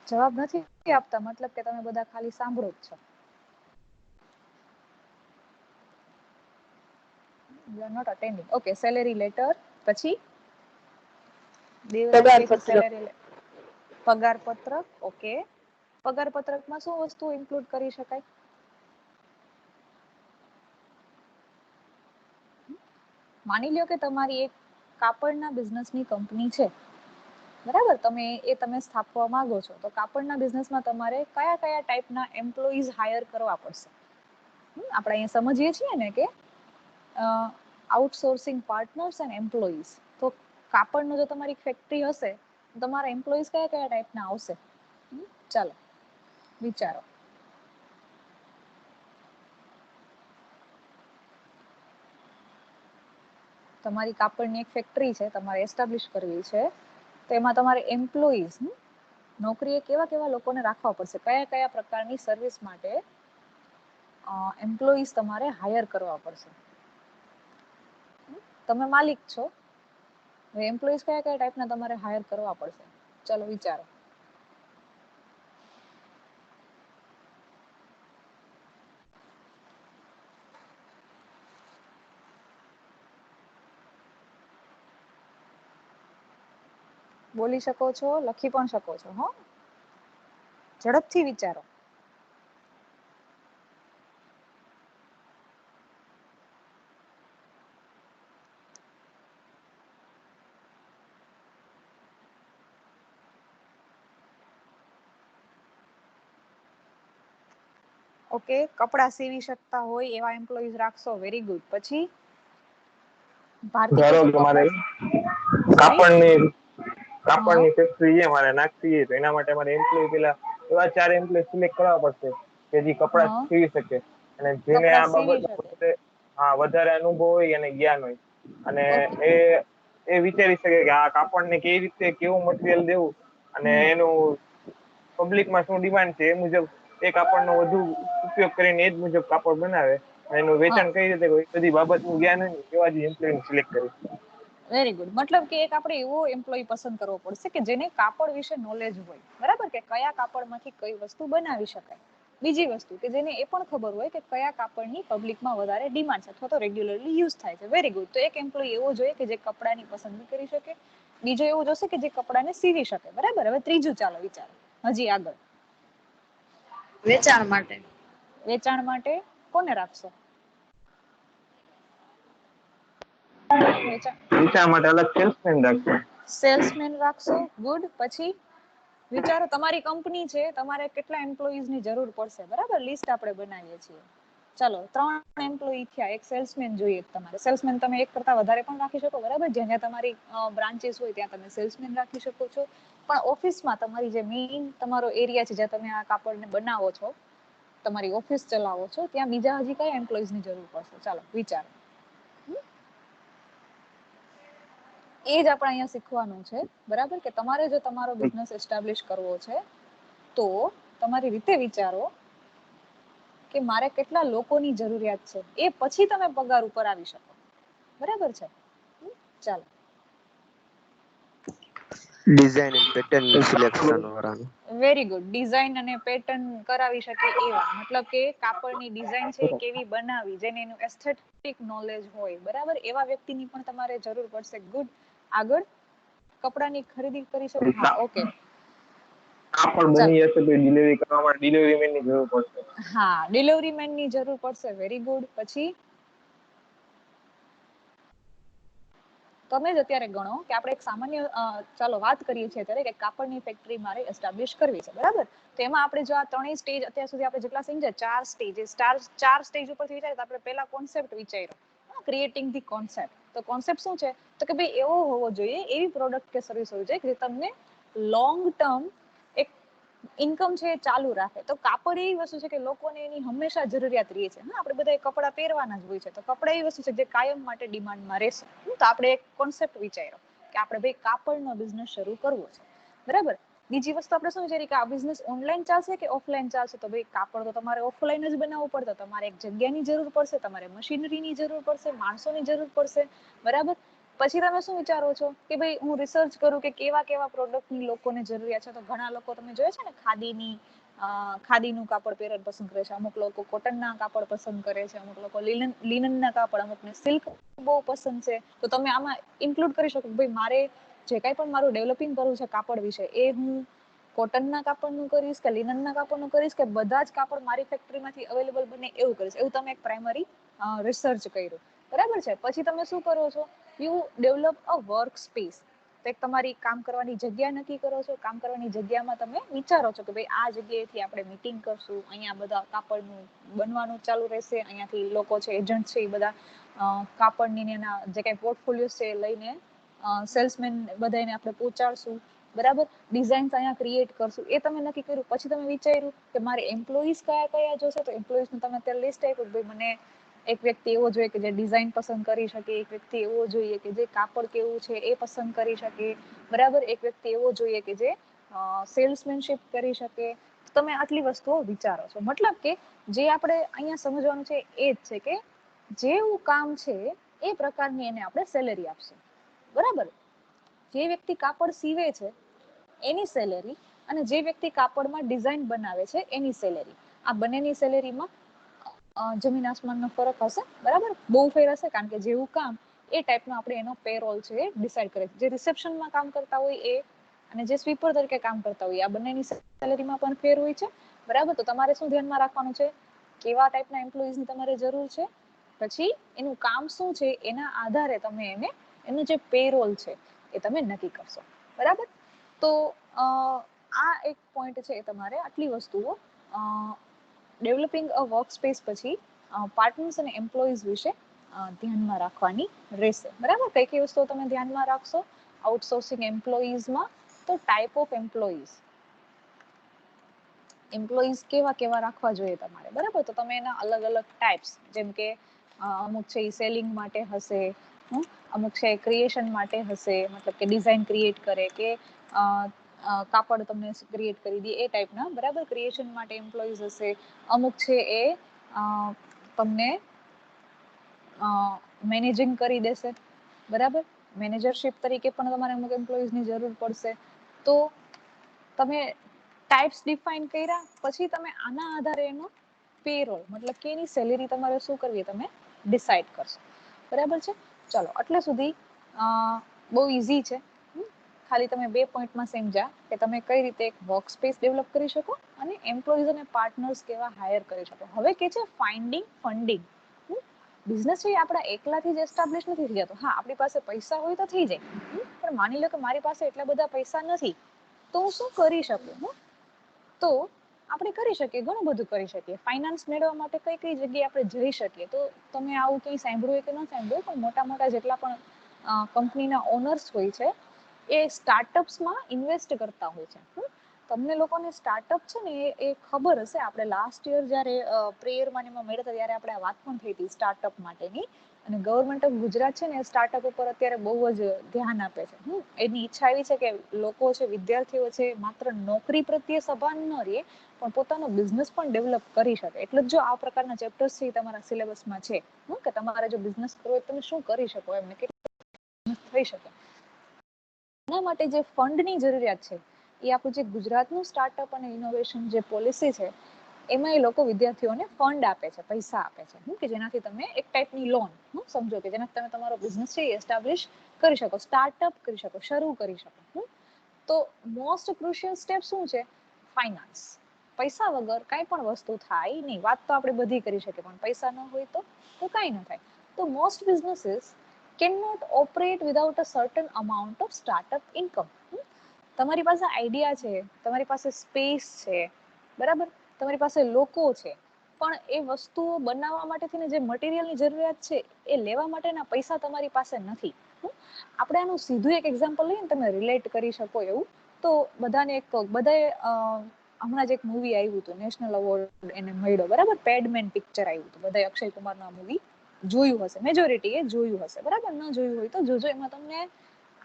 Speaker 1: જવાબ નથી આપતા મતલબ કે તમે બધા ખાલી સાંભળો જ છો. You are not attending. Okay, salary letter. પછી પગાર પત્રક. ઓકે, પગાર પત્રકમાં શું વસ્તુ ઇન્ક્લુડ કરી શકાય? માની લ્યો કે તમારી એક કાપડના બિઝનેસની કંપની છે, બરાબર? તમે સ્થાપવા માંગો છો તો કાપડના બિઝનેસમાં તમારે કયા કયા ટાઈપના એમ્પ્લોઈઝ હાયર કરવા પડશે? આપણે અહીંયા સમજીએ છીએ ને કે આઉટસોર્સિંગ પાર્ટનર્સ એન્ડ એમ્પ્લોઈઝ. તો કાપડનો જો તમારી ફેક્ટરી હશે તો તમારા એમ્પ્લોઈઝ કયા કયા ટાઈપના આવશે? ચાલો વિચારો. તમારી કાપડની એક ફેક્ટરી છે, તમારે એસ્ટાબ્લિશ કરવી છે, તો એમાં તમારે એમ્પ્લોઈઝ નોકરીએ કેવા કેવા લોકોને રાખવા પડશે? કયા કયા પ્રકારની સર્વિસ માટે એમ્પ્લોઈઝ તમારે હાયર કરવા પડશે? તમે માલિક છો, હવે એમ્પ્લોઈઝ કયા કયા ટાઈપના તમારે હાયર કરવા પડશે? ચલો વિચારો. બોલી શકો છો, લખી પણ શકો છો. હો, ઝડપથી વિચારો. ઓકે, કપડા સીવી શકતા હોય એવા એમ્પ્લોઈઝ રાખશો. Very good. પછી ભારતી
Speaker 4: ધારો
Speaker 1: કહે
Speaker 4: કે મારે
Speaker 1: સોરી,
Speaker 4: કાપડની ફેક્ટરી છે મારે નાખવી છે, તો એના માટે મારે એમ્પ્લોય પેલા એવા 4 એમ્પ્લોય સિલેક્ટ કરવા પડશે કે જે કપડા
Speaker 1: હા,
Speaker 4: સીવી શકે અને જેને
Speaker 1: કપડા
Speaker 4: આ
Speaker 1: સીવી
Speaker 4: બાબતનો
Speaker 1: શકે.
Speaker 4: વધારે અનુભવ હોય અને જ્ઞાન હોય અને
Speaker 1: ઓકે,
Speaker 4: એ વિચારી શકે કે આ કાપડને કેવી રીતે કેવું મટીરિયલ દેવું અને એનું પબ્લિકમાં શું ડિમાન્ડ છે એ મુજબ એ કાપડનો વધુ ઉપયોગ કરીને એ જ મુજબ કાપડ બનાવે અને એનું
Speaker 1: હા,
Speaker 4: વેચાણ કઈ રીતે હોય એ બધી બાબતનું જ્ઞાન હોય ને એવા જ એમ્પ્લોયને સિલેક્ટ કરે.
Speaker 1: Very good. મતલબ કે એક આપણે એવો એમ્પ્લોય પસંદ કરવો પડશે કે જેને કાપડ વિશે નોલેજ હોય, બરાબર, કે કયા કાપડમાંથી કઈ વસ્તુ બનાવી શકાય. બીજી વસ્તુ કે જેને એ પણ ખબર હોય કે કયા કાપડની પબ્લિકમાં વધારે ડિમાન્ડ છે અથવા તો રેગ્યુલરલી યુઝ થાય છે. Very good. તો એક એમ્પ્લોય એવો જોઈએ કે જે કપડાની પસંદગી કરી શકે. બીજો એવું જોશે કે જે કપડાને સીવી શકે. બરાબર. હવે ત્રીજું ચાલો વિચારો. હજી આગળ
Speaker 5: વેચાણ માટે.
Speaker 1: વેચાણ માટે કોને રાખશો?
Speaker 4: વેચાણ માટે અલગ સેલ્સમેન રાખશે.
Speaker 1: સેલ્સમેન રાખશો. ગુડ. પછી વિચારો, તમારી કંપની છે, તમારે કેટલા એમ્પ્લોઈઝની જરૂર પડશે. બરાબર, લિસ્ટ આપણે બનાવીએ છીએ. ચાલો, 3 એમ્પ્લોયી થયા, એક સેલ્સમેન જોઈએ તમારે. સેલ્સમેન તમે એક કરતા વધારે પણ રાખી શકો. બરાબર, જ્યાં તમારી બ્રાન્ચીસ હોય ત્યાં તમે સેલ્સમેન રાખી શકો છો. પણ ઓફિસમાં તમારી જે મેઇન તમારો એરિયા છે જ્યાં તમે આ કાપડને બનાવો છો, તમારી ઓફિસ ચલાવો છો, ત્યાં બીજા હજી કયા એમ્પ્લોઈઝની જરૂર પડશે? ચાલો વિચારો. એ જ આપણે અહીંયા શીખવાનું છે. બરાબર, કે તમારે જો તમારો બિઝનેસ એસ્ટાબ્લિશ કરવો છે તો તમારી રીતે વિચારો કે મારે કેટલા લોકોની જરૂરિયાત છે, એ પછી તમે પગાર ઉપર આવી શકો. બરાબર છે? ચાલો.
Speaker 3: ડિઝાઇન એન્ડ પેટર્ન સિલેક્શન વાળાનું.
Speaker 1: Very good. ડિઝાઇન અને પેટર્ન કરાવી શકે એવા, મતલબ કે કાપડની ડિઝાઇન છે કેવી બનાવી, જેને એનું એસ્થેટિક નોલેજ હોય, બરાબર, એવા વ્યક્તિની પણ તમારે જરૂર પડશે. ગુડ. આગળ, કપડાની ખરીદી કરી શકે. હા, ઓકે.
Speaker 4: કાપડ
Speaker 1: ચાલો.
Speaker 4: બની જશે તો ડિલિવરી કરવા માટે ડિલિવરી મેનની જરૂર પડશે.
Speaker 1: હા, ડિલિવરી મેનની જરૂર પડશે. Very good. પછી તમે જ અત્યારે ગણો કે આપણે એક સામાન્ય ચાલો વાત કરીએ છીએ અત્યારે કે કાપડની ફેક્ટરી મારે એસ્ટાબ્લિશ કરવી છે. બરાબર, તો એમાં આપણે જો આ 3 સ્ટેજ અત્યાર સુધી આપણે જેટલા સમજ્યા, 4 સ્ટેજીસ, 4 સ્ટેજ ઉપરથી વિચારીએ તો આપણે પહેલા કોન્સેપ્ટ વિચાર્યો, ક્રિએટિંગ ધી કોન્સેપ્ટ. તો કોન્સેપ્ટ શું છે? તો કે ભાઈ એવો હોવો જોઈએ, એવી પ્રોડક્ટ કે સર્વિસ હોવી જોઈએ કે જે તમને લોંગ ટર્મ એક ઇન્કમ છે એ ચાલુ રાખે. તો કાપડ એવી વસ્તુ છે કે લોકોને એની હંમેશા જરૂરિયાત રહે છે. આપણે બધા કપડાં પહેરવાના જ હોય છે, તો કપડા એવી વસ્તુ છે જે કાયમ માટે ડિમાન્ડમાં રહેશે. તો આપણે એક કોન્સેપ્ટ વિચાર્યો કે આપણે ભાઈ કાપડનો બિઝનેસ શરૂ કરવો છે. બરાબર. બીજી વસ્તુ આપણે શું વિચારી કે આ બિઝનેસ ઓનલાઈન ચાલશે કે ઓફલાઈન ચાલશે? તો ભાઈ કાપડ તો તમારે ઓફલાઈન જ બનાવવું પડશે. તમારે એક જગ્યાની જરૂર પડશે, તમારે મશીનરીની જરૂર પડશે, માણસોની જરૂર પડશે. બરાબર. પછી તમે શું વિચારો છો કે ભાઈ હું રિસર્ચ કરું કે કેવા કેવા પ્રોડક્ટની લોકોને જરૂરિયાત છે. તો ઘણા લોકો તમે જોયે છે ને ખાદીનું કાપડ પહેરવાનું પસંદ કરે છે, અમુક લોકો કોટનના કાપડ પસંદ કરે છે, અમુક લોકો લિનનના કાપડ, અમુકને સિલ્ક બહુ પસંદ છે. તો તમે આમાં ઇન્ક્લુડ કરી શકો કે ભાઈ મારે જે કાંઈ પણ મારું ડેવલપિંગ કરવું છે કાપડ વિશે, એ હું કોટનના કાપડનું કરીશ કે લિનનના કાપડનું કરીશ કે બધા જ કાપડ મારી ફેક્ટરીમાંથી અવેલેબલ બને એવું કરીશ. એવું તમે એક પ્રાઇમરી રિસર્ચ કર્યું. બરાબર છે. પછી તમે શું કરો છો? You develop a work space. તો એક તમારી કામ કરવાની જગ્યા નક્કી કરો છો. કામ કરવાની જગ્યામાં તમે વિચારો છો કે ભાઈ આ જગ્યાએથી આપણે મીટિંગ કરશું, અહીંયા બધા કાપડનું બનવાનું ચાલુ રહેશે, અહીંયાથી લોકો છે, એજન્ટ છે, એ બધા કાપડની એના જે કાંઈ પોર્ટફોલિયો છે એ લઈને સેલ્સમેન બધાને આપણે પહોંચાડશું. બરાબર. ડિઝાઇન્સ અહીંયા ક્રિએટ કરશું. એ તમે નક્કી કર્યું. પછી તમે વિચાર્યું કે મારે એમ્પ્લોઈઝ કયા કયા જોશે? તો એમ્પ્લોઈઝનું તમે અત્યારે લિસ્ટ આપ્યું. ભાઈ મને એક વ્યક્તિ એવો જોઈએ કે જે ડિઝાઇન પસંદ કરી શકે, એક વ્યક્તિ એવો જોઈએ કે જે કાપડ કેવું છે એ પસંદ કરી શકે. બરાબર. એક વ્યક્તિ એવો જોઈએ કે જે સેલ્સમેનશિપ કરી શકે. તમે આટલી વસ્તુઓ વિચારો છો. મતલબ કે જે આપણે અહીંયા સમજવાનું છે એ જ છે કે જેવું કામ છે એ પ્રકારની એને આપણે સેલેરી આપશું. બરાબર. જે વ્યક્તિ કાપડ સીવે છે એની સેલેરી અને જે વ્યક્તિ કાપડમાં ડિઝાઇન બનાવે છે એની સેલેરી, આ બંનેની સેલેરીમાં જમીન આસમાનનો ફરક હશે. બરાબર. બહુ ફેર હશે, કારણ કે જેવું કામ એ ટાઈપનો આપણે એનો પેરોલ છે એ ડિસાઈડ કરે છે. જે રિસેપ્શનમાં કામ કરતા હોય એ અને જે સ્વીપર તરીકે કામ કરતા હોય આ બંનેની સેલેરીમાં પણ ફેર હોય છે, બરાબર. તો તમારે શું ધ્યાનમાં રાખવાનું છે, કેવા ટાઈપના એમ્પ્લોઈઝની તમારે જરૂર છે, પછી એનું કામ શું છે, એના આધારે તમે એને એનું જે પેરોલ છે એ તમે નક્કી કરશો, બરાબર. તો આ એક પોઈન્ટ છે, તમારે આટલી વસ્તુઓ ડેવલપિંગ અ વર્ક સ્પેસ પછી પાર્ટનર્સ અને એમ્પ્લોઈઝ વિશે ધ્યાનમાં રાખવાની રહેશે, બરાબર. કઈ કઈ વસ્તુઓ તમે ધ્યાનમાં રાખશો આઉટસોર્સિંગ એમ્પ્લોઈઝમાં? તો ટાઈપ ઓફ એમ્પ્લોઈઝ કેવા કેવા રાખવા જોઈએ તમારે, બરાબર. તો તમે એના અલગ અલગ ટાઈપ્સ, જેમ કે અમુક છે એ સેલિંગ માટે હશે, અમુક છે ક્રિએશન માટે હશે, મતલબ કે ડિઝાઇન ક્રિએટ કરે કે કાપડ તમને ક્રિએટ કરી દે એ ટાઈપના, બરાબર. ક્રિએશન માટે એમ્પ્લોઈઝ હશે. અમુક છે એ તમને મેનેજિંગ કરી દેશે, બરાબર. મેનેજરશિપ તરીકે પણ તમારે અમુક એમ્પ્લોઈઝની જરૂર પડશે. તો તમે ટાઈપ્સ ડિફાઇન કર્યા પછી તમે આના આધારે એનો પેરોલ, મતલબ કે એની સેલેરી તમારે શું કરવી તમે ડિસાઈડ કરશો, બરાબર છે. ચલો, એટલે સુધી બહુ ઇઝી છે. ખાલી તમે 2 પોઈન્ટમાં સમજ્યા કે તમે કઈ રીતે એક વર્ક સ્પેસ ડેવલપ કરી શકો અને એમ્પ્લોઈઝ અને પાર્ટનર્સ કેવા હાયર કરી શકો. હવે કે છે ફાઇન્ડિંગ ફંડિંગ. બિઝનેસ છે આપણા એકલાથી જ એસ્ટાબ્લિશ નથી થઈ જતો. હા, આપણી પાસે પૈસા હોય તો થઈ જાય, પણ માની લો કે મારી પાસે એટલા બધા પૈસા નથી, તો હું શું કરી શકું? તો આપણે કરી શકીએ, ઘણું બધું કરી શકીએ. ફાઇનાન્સ મેળવવા માટે કઈ કઈ જગ્યાએ આપણે જઈ શકીએ? તો તમે આવું કંઈ સાંભળ્યું કે ન સાંભળ્યું, પણ મોટા મોટા જેટલા પણ કંપનીના ઓનર્સ હોય છે એ સ્ટાર્ટઅપ્સમાં ઇન્વેસ્ટ કરતા હોય છે. તમને લોકોને સ્ટાર્ટઅપ છે ને એ ખબર હશે. આપણે લાસ્ટ યર જ્યારે પ્રેયરમાં એમાં મળ્યા હતા ત્યારે આપણે આ વાત પણ થઈ હતી સ્ટાર્ટઅપ માટેની. અને ગવર્મેન્ટ ઓફ ગુજરાત છે ને સ્ટાર્ટઅપ ઉપર અત્યારે બહુ જ ધ્યાન આપે છે. એની ઈચ્છા એવી છે કે લોકો છે, વિદ્યાર્થીઓ છે, માત્ર નોકરી પ્રત્યે સભાન ન રહે પણ પોતાનો બિઝનેસ પણ ડેવલપ કરી શકે. એટલે જો આ પ્રકારના ચેપ્ટર્સ છે તમારા સિલેબસમાં છે કે તમારે જો બિઝનેસ કરવો હોય તમે શું કરી શકો, એમને કેટલું થઈ શકે. એના માટે જે ફંડની જરૂરિયાત છે એ આપણું જે ગુજરાતનું સ્ટાર્ટઅપ અને ઇનોવેશન જે પોલિસી છે એમાં એ લોકો વિદ્યાર્થીઓને ફંડ આપે છે, પૈસા આપે છે, કે જેનાથી તમે એક ટાઈપની લોન સમજો કે જેનાથી તમે તમારો બિઝનેસ છે એ એસ્ટાબ્લિશ કરી શકો, સ્ટાર્ટઅપ કરી શકો, શરૂ કરી શકો. તો મોસ્ટ ક્રુશિયલ સ્ટેપ શું છે? ફાઇનાન્સ. પૈસા વગર કાંઈ પણ વસ્તુ થાય નહીં. વાત તો આપણે બધી કરી શકીએ, પણ પૈસા ન હોય તો કાંઈ ન થાય. તો most businesses cannot operate without a certain amount of startup income. તમારી પાસે આઈડિયા છે, તમારી પાસે સ્પેસ છે, બરાબર, તમારી પાસે લોકો છે, પણ એ વસ્તુઓ બનાવવા માટેથી જે મટીરિયલની જરૂરિયાત છે એ લેવા માટેના પૈસા તમારી પાસે નથી. આપણે આનું સીધું એક એક્ઝામ્પલ લઈએ ને તમે રિલેટ કરી શકો એવું, તો બધાએ હમણાં જ એક મૂવી આવ્યું હતું, નેશનલ એવોર્ડ એને મળ્યો, બરાબર. પેડમેન પિક્ચર આવ્યું હતું. બધાએ અક્ષય કુમારનું આ મૂવી જોયું હશે, મેજોરિટીએ જોયું હશે, બરાબર. ન જોયું હોય તો જોજો. એમાં તમને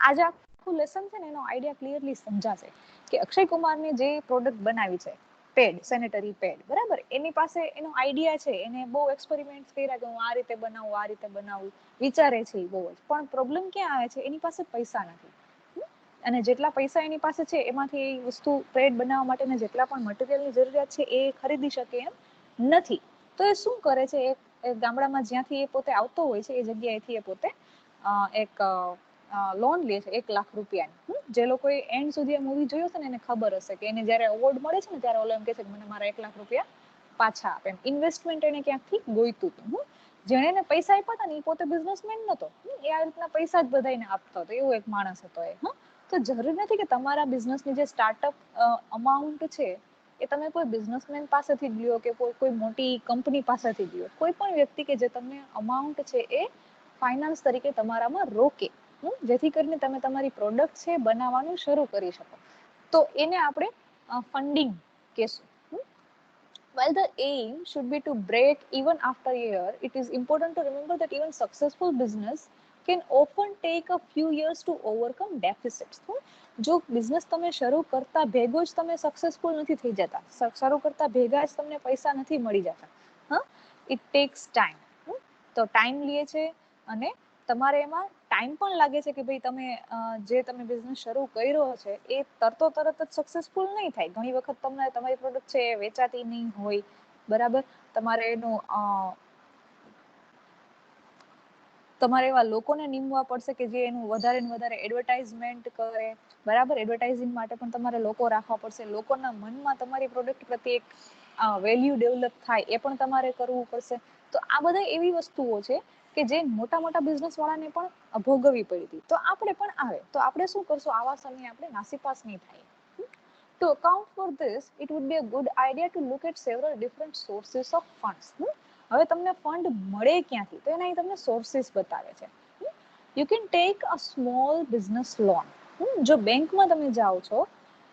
Speaker 1: આજે આખું લેસન છે ને એનો આઈડિયા ક્લિયરલી સમજાશે કે અક્ષય કુમારની જે પ્રોડક્ટ બનાવી છે પેડ, સેનેટરી પેડ, બરાબર, એની પાસે એનો આઈડિયા છે, એને બહુ એક્સપેરિમેન્ટ કર્યા કે હું આ રીતે બનાવું, વિચારે છે એ બહુ જ. પણ પ્રોબ્લેમ ક્યાં આવે છે? એની પાસે પૈસા નથી. અને જેટલા પૈસા એની પાસે છે એમાંથી એ વસ્તુ પેડ બનાવવા માટેના જેટલા પણ મટીરિયલની જરૂરિયાત છે એ ખરીદી શકે એમ નથી. તો એ શું કરે છે? એક ગામડામાં જ્યાંથી એ પોતે આવતો હોય છે એ જગ્યાએથી એ પોતે એક લોન લે છે 1 લાખ રૂપિયાની. જે લોકોએ એન્ડ સુધી આ મૂવી જોયો છે ને એને ખબર હશે કે એને જ્યારે એવોર્ડ મળે છે ને ત્યારે ઓલો એમ કહે છે કે મને મારા 1 લાખ રૂપિયા પાછા આપે. એમ ઇન્વેસ્ટમેન્ટ એને ક્યાંકથી ગોઈતું હતું. જેણે એને પૈસા આપ્યા હતા ને એ પોતે બિઝનેસમેન નતો. એ આ રીતના પૈસા જ બધાને આપતો હતો, એવો એક માણસ હતો એ. તો જરૂરી નથી કે તમારા બિઝનેસની જે સ્ટાર્ટઅપ અમાઉન્ટ છે એ તમે કોઈ બિઝનેસમેન પાસેથી જ લ્યો કે કોઈ મોટી કંપની પાસેથી જ લ્યો. કોઈ પણ વ્યક્તિ કે જે તમને અમાઉન્ટ છે એ ફાઇનાન્સ તરીકે તમારામાં રોકે, જેથી કરીને તમે તમારી પ્રોડક્ટ છે બનાવવાનું શરૂ કરી શકો. તો એને આપણે ફંડિંગ કહેશું. While the aim should be to break even after a year, it is important to remember that even successful business can often take a few years to overcome deficits. જો બિઝનેસ તમે શરૂ કરતા ભેગો જ તમે successful નથી થઈ જતા, શરૂ કરતા ભેગા જ તમને પૈસા નથી મળી જતા. It tax time. તો ટાઈમ લે છે અને તમારે એમાં ટાઈમ પણ લાગે છે કે ભાઈ તમે બિઝનેસ શરૂ કર્યો છે એ તરત જ સક્સેસફુલ નહીં થાય. ઘણી વખત તમને તમારી પ્રોડક્ટ છે એ વેચાતી નહીં હોય, બરાબર. તમારે એનું તમારે એવા લોકોને નીમવા પડશે કે જે એનું વધારે ને વધારે એડવર્ટાઇઝમેન્ટ કરે, બરાબર. એડવર્ટાઇઝિંગ માટે પણ તમારે લોકો રાખવા પડશે. લોકોના મનમાં તમારી પ્રોડક્ટ પ્રત્યે એક વેલ્યુ ડેવલપ થાય એ પણ તમારે કરવું પડશે. તો આ બધા એવી વસ્તુઓ છે કે જે મોટા મોટા બિઝનેસ વાળાને પણ ભોગવવી પડી હતી. તો આપણે પણ આવે તો આપણે શું કરશું, આવા સમયે આપણે નાસીપાસ નહીં થાય. To account for this, it would be a good idea to look at several different sources of funds. હવે તમને ફંડ મળે ક્યાંથી, તો એના અહીં તમને સોર્સિસ બતાવે છે. You can take a small business loan. જો બેંકમાં તમે જાઓ છો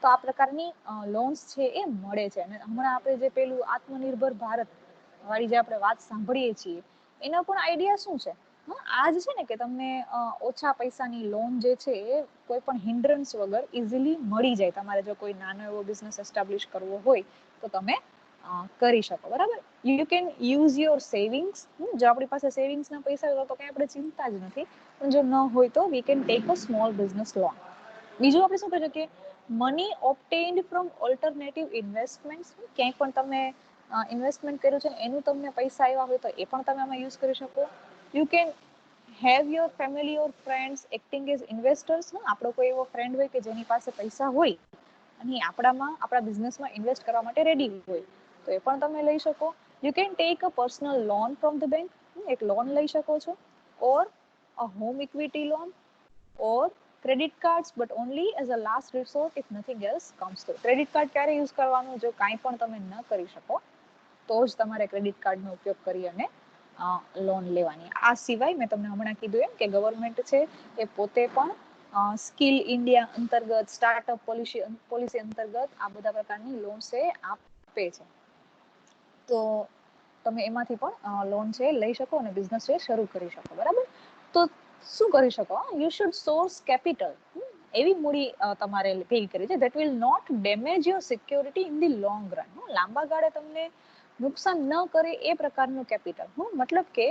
Speaker 1: તો આ પ્રકારની લોન્સ છે એ મળે છે. અને હમણાં આપણે જે પેલું આત્મનિર્ભર ભારત વાળી જે આપણે વાત સાંભળીએ છીએ એનો પણ આઈડિયા શું છે, આજ છે ને કે તમને ઓછા પૈસાની લોન જે છે એ કોઈ પણ હિન્ડ્રન્સ વગર ઇઝીલી મળી જાય. તમારે જો કોઈ નાનો એવો બિઝનેસ એસ્ટાબ્લિશ કરવો હોય તો તમે કરી શકો, બરાબર. You can use your savings. જો આપણી પાસે સેવિંગ્સના પૈસા હોય તો કંઈ આપણે ચિંતા જ નથી. પણ જો ન હોય તો we can take a small business loan. બીજું આપણે શું કરી શકીએ, મની ઓબ્ટેન્ડ ફ્રોમ ઓલ્ટરનેટિવ ઇન્વેસ્ટમેન્ટ્સ. ક્યાંય પણ તમે ઇન્વેસ્ટમેન્ટ કર્યું છે ને એનું તમને પૈસા આવ્યા હોય તો એ પણ તમે આમાં યુઝ કરી શકો. You can have your family or friends acting as investors. આપણો કોઈ એવો ફ્રેન્ડ હોય કે જેની પાસે પૈસા હોય અને આપણા બિઝનેસમાં ઇન્વેસ્ટ કરવા માટે રેડી હોય તો એ પણ તમે લઈ શકો. You can take a personal loan from the bank. એક લોન લઈ શકો છો. Or a home equity loan or credit cards, but only as a last resort if nothing else comes through. Credit card ક્યારે use કરવાનું, જો કાંઈ પણ તમે ન કરી શકો તો જ તમારે ક્રેડિટ કાર્ડનો ઉપયોગ કરી અને લોન લેવાની. આ સિવાય મેં તમને હમણાં કીધું એમ કે ગવર્મેન્ટ છે એ પોતે પણ સ્કિલ ઇન્ડિયા અંતર્ગત, સ્ટાર્ટઅપ પોલિસી અંતર્ગત આ બધા પ્રકારની લોન્સ એ આપે છે. તો તમે એમાંથી પણ લોન છે લઈ શકો અને બિઝનેસ છે શરૂ કરી શકો, બરાબર. તો શું કરી શકો, યુ શુડ સોર્સ કેપિટલ. એવી મૂડી તમારે ભેગી કરી છે that will not damage your security in the long run. લાંબા ગાળે તમને નુકસાન ન કરે એ પ્રકારનું કેપિટલ. મતલબ કે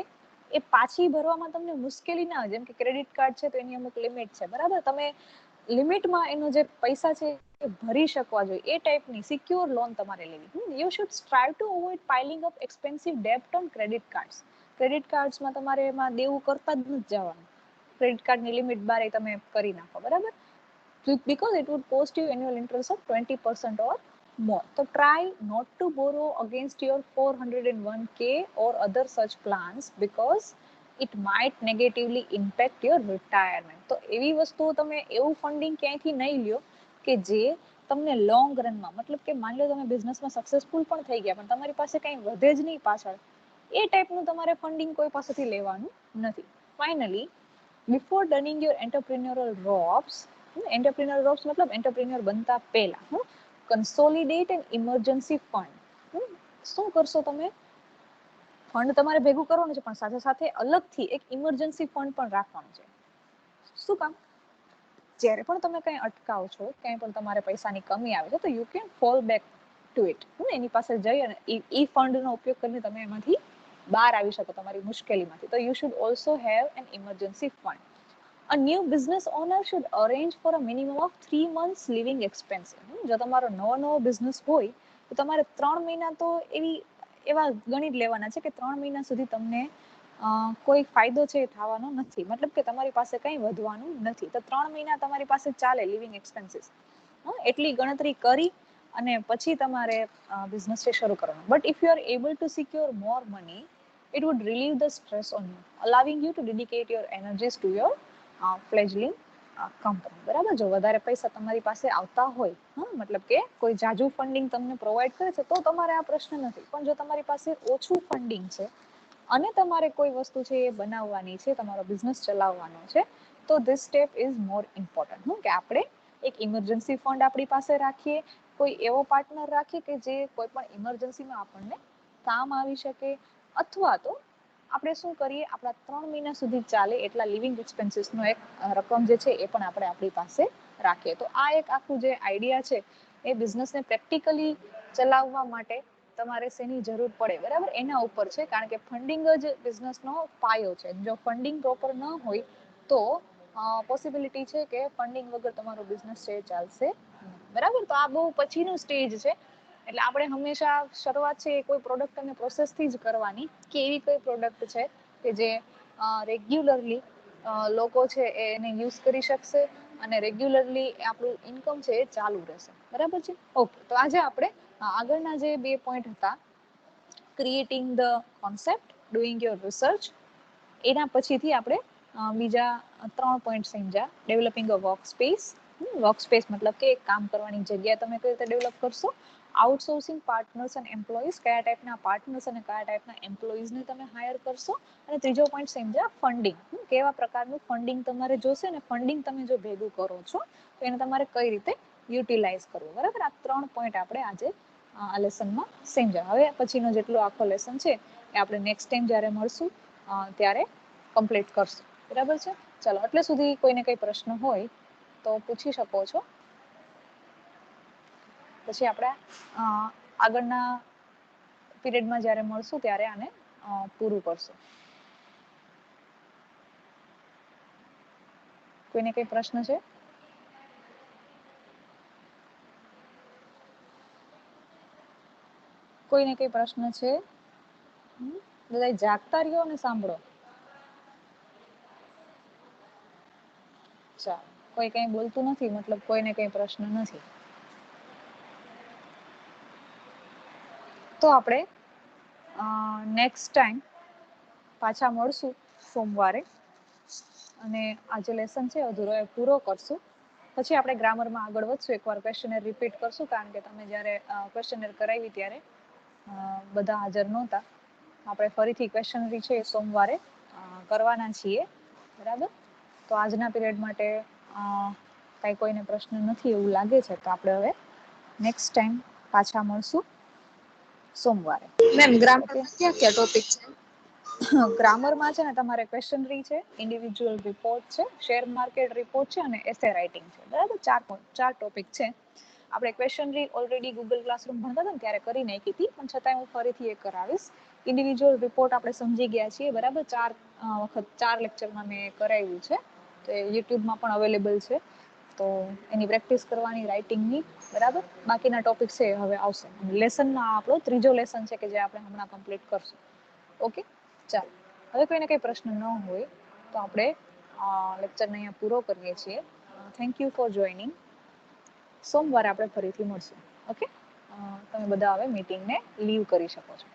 Speaker 1: એ પાછી ભરવામાં તમને મુશ્કેલી ના આવે. જેમ કે ક્રેડિટ કાર્ડ છે તો એની અમુક લિમિટ છે, બરાબર. તમે લિમિટમાં એનો જે પૈસા છે એ ભરી શકવા જોઈએ એ ટાઈપની સિક્યોર લોન તમારે લેવી. You should strive to avoid piling up expensive ડેબ્ટ ઓન ક્રેડિટ કાર્ડ્સ. ક્રેડિટ કાર્ડ્સમાં તમારે એમાં દેવું કરતા જ નથી જવાનું. ક્રેડિટ કાર્ડની લિમિટ બારે તમે કરી નાખો, બરાબર. because it would cost you annual interest of 20% or more. So try not to borrow against your 401k or other such plans because it might negatively impact your retirement. તો એવી વસ્તુઓ તમે એવું ફંડિંગ ક્યાંયથી નહીં લ્યો કે જે તમને લોંગ રનમાં, મતલબ કે માની લો તમે બિઝનેસમાં સક્સેસફુલ પણ થઈ ગયા પણ તમારી પાસે કંઈ વધે જ નહીં પાછળ, એ ટાઈપનું તમારે ફંડિંગ કોઈ પાસેથી લેવાનું નથી. Finally, before donning your entrepreneurial ropes, entrepreneur ropes મતલબ એન્ટરપ્રિન્યોર બનતા પહેલા, કન્સોલિડેટ એન્ડ ઇમરજન્સી ફંડ. શું કરશો તમે, ફંડ તમારે ભેગું કરવાનું છે પણ સાથે સાથે અલગથી એક ઇમરજન્સી ફંડ પણ રાખવાનું છે. શું કામ, જ્યારે પણ તમે કંઈ અટકાવ છો, ક્યાંય પણ તમારે પૈસાની કમી આવે છે તો you can fall back to it. એની પાસે જઈ અને એ ફંડનો ઉપયોગ કરીને તમે એમાંથી બહાર આવી શકો તમારી મુશ્કેલીમાંથી. તો you should also have an emergency fund. A new business owner should arrange for a minimum of 3 months living expenses. જો તમારો નવો બિઝનેસ હોય તો તમારે 3 મહિના તો એવા ગણિત લેવાના છે કે 3 મહિના સુધી તમને કોઈ ફાયદો છે એ થવાનો નથી. મતલબ કે તમારી પાસે કંઈ વધવાનું નથી. તો 3 મહિના તમારી પાસે ચાલે લિવિંગ એક્સપેન્સીસ. એટલી ગણતરી કરી અને પછી તમારે બિઝનેસ શરૂ કરવાનો. But if you are able to secure more money, it would relieve the stress on you, allowing you to dedicate your energies to your fledgling company. બરાબર. જો વધારે પૈસા તમારી પાસે આવતા હોય, મતલબ કે કોઈ જાજુ ફંડિંગ તમને પ્રોવાઈડ કરે છે તો તમારે આ પ્રશ્ન નથી. પણ જો તમારી પાસે ઓછું ફંડિંગ છે અને તમારે કોઈ વસ્તુ છે એ બનાવવાની છે, તમારો બિઝનેસ ચલાવવાનો છે, તો this step is more important. કે આપણે એક ઇમરજન્સી ફંડ આપણી પાસે રાખીએ, કોઈ એવો પાર્ટનર રાખીએ કે જે કોઈ પણ ઇમરજન્સીમાં આપણને કામ આવી શકે, અથવા તો આપણે શું કરીએ, આપણા 3 મહિના સુધી ચાલે એટલા લિવિંગ એક્સપેન્સીસનો એક રકમ જે છે એ પણ આપણે આપણી પાસે રાખીએ. તો આ એક આખું જે આઈડિયા છે એ બિઝનેસને પ્રેક્ટિકલી ચલાવવા માટે તમારે શેની જરૂર પડે, બરાબર, એના ઉપર છે. કારણ કે ફંડિંગ જ બિઝનેસનો પાયો છે. જો ફંડિંગ પ્રોપર ન હોય તો પોસિબિલિટી છે કે ફંડિંગ વગર તમારો બિઝનેસ છે ચાલશે, બરાબર. તો આ બહુ પછીનું સ્ટેજ છે. એટલે આપણે હંમેશા શરૂઆત છે એ કોઈ પ્રોડક્ટ અને પ્રોસેસથી જ કરવાની કે એવી કોઈ પ્રોડક્ટ છે કે જે રેગ્યુલરલી લોકો છે એને યુઝ કરી શકશે અને રેગ્યુલરલી આપણું ઇન્કમ છે એ ચાલુ રહેશે. બરાબર છે? ઓકે, તો આજે આપણે આગળના જે 2 પોઈન્ટ હતા, creating the concept, doing your research, એના પછીથી આપણે બીજા 3 પોઈન્ટ સમજ્યા. ડેવલપિંગ અ વર્ક સ્પેસ. વર્ક સ્પેસ મતલબ કે એક કામ કરવાની જગ્યા તમે કઈ રીતે ડેવલપ કરશો. આઉટસોર્સિંગ પાર્ટનર્સ એન્ડ એમ્પ્લોઈઝ, કયા ટાઈપના પાર્ટનર્સ અને કયા ટાઈપના એમ્પ્લોઈઝને તમે હાયર કરશો. અને ત્રીજો પોઈન્ટ સમજ્યા ફંડિંગ. કેવા પ્રકારનું ફંડિંગ તમારે જોશે ને ફંડિંગ તમે જો ભેગું કરો છો તો એને તમારે કઈ રીતે યુટિલાઇઝ કરવું. બરાબર, આ 3 પોઈન્ટ આપણે આજે આ લેસનમાં સમજ્યા. હવે પછીનો જેટલો આખો લેસન છે એ આપણે નેક્સ્ટ ટાઈમ જ્યારે મળશું ત્યારે કમ્પ્લીટ કરશું. બરાબર છે? ચાલો, એટલે સુધી કોઈને કંઈ પ્રશ્ન હોય તો પૂછી શકો છો. પછી આપણે આગળના પીરિયડમાં જ્યારે મળશું ત્યારે આને પૂરું કરશું. કોઈને કંઈ પ્રશ્ન છે? કોઈને કંઈ પ્રશ્ન છે? બધા જાગતા રહ્યો અને સાંભળો. ચાલો, કોઈ કંઈ બોલતું નથી, મતલબ કોઈને કંઈ પ્રશ્ન નથી. તો આપણે નેક્સ્ટ ટાઈમ પાછા મળશું સોમવારે અને આ જે લેસન છે અધૂરો એ પૂરો કરશું. પછી આપણે ગ્રામરમાં આગળ વધશું. એકવાર ક્વેશ્ચનર રિપીટ કરશું, કારણ કે તમે જ્યારે ક્વેશ્ચનર કરાવી ત્યારે બધા હાજર નહોતા. આપણે ફરીથી ક્વેશ્ચનરી છે એ સોમવારે કરવાના છીએ. બરાબર, તો આજના પીરિયડ માટે કાંઈ કોઈને પ્રશ્ન નથી એવું લાગે છે, તો આપણે હવે નેક્સ્ટ ટાઈમ પાછા મળશું સોમવારે.
Speaker 5: મેમ ગ્રામરમાં ક્યાં ક્યાં ટોપિક છે?
Speaker 1: ગ્રામરમાં છે ને તમારે ક્વેશ્ચનરી છે, ઇન્ડિવિજ્યુઅલ રિપોર્ટ છે, શેર માર્કેટ રિપોર્ટ છે અને એસે રાઇટિંગ છે. બરાબર, 4 ટોપિક છે. આપણે ક્વેશ્ચનરી ઓલરેડી ગૂગલ ક્લાસરૂમ ભણતા હતા ને ત્યારે કરી નાખી હતી, પણ છતાંય હું ફરીથી એક કરાવીશ. ઇન્ડિવિજ્યુઅલ રિપોર્ટ આપણે સમજી ગયા છીએ. બરાબર, 4 લેક્ચરમાં મેં કરાવ્યું છે, તો એ યુટ્યુબમાં પણ અવેલેબલ છે. તો એની પ્રેક્ટિસ કરવાની, રાઇટિંગની. બરાબર, બાકીના ટોપિક છે હવે આવશે. લેસનમાં આપણો ત્રીજો લેસન છે કે જે આપણે હમણાં કમ્પ્લીટ કરશું. ઓકે, ચાલો. હવે કોઈને કંઈ પ્રશ્ન ન હોય તો આપણે લેક્ચરને અહીંયા પૂરો કરીએ છીએ. Thank you for joining. સોમવારે આપણે ફરીથી મળશું. ઓકે, તમે બધા હવે મીટિંગને લીવ કરી શકો છો.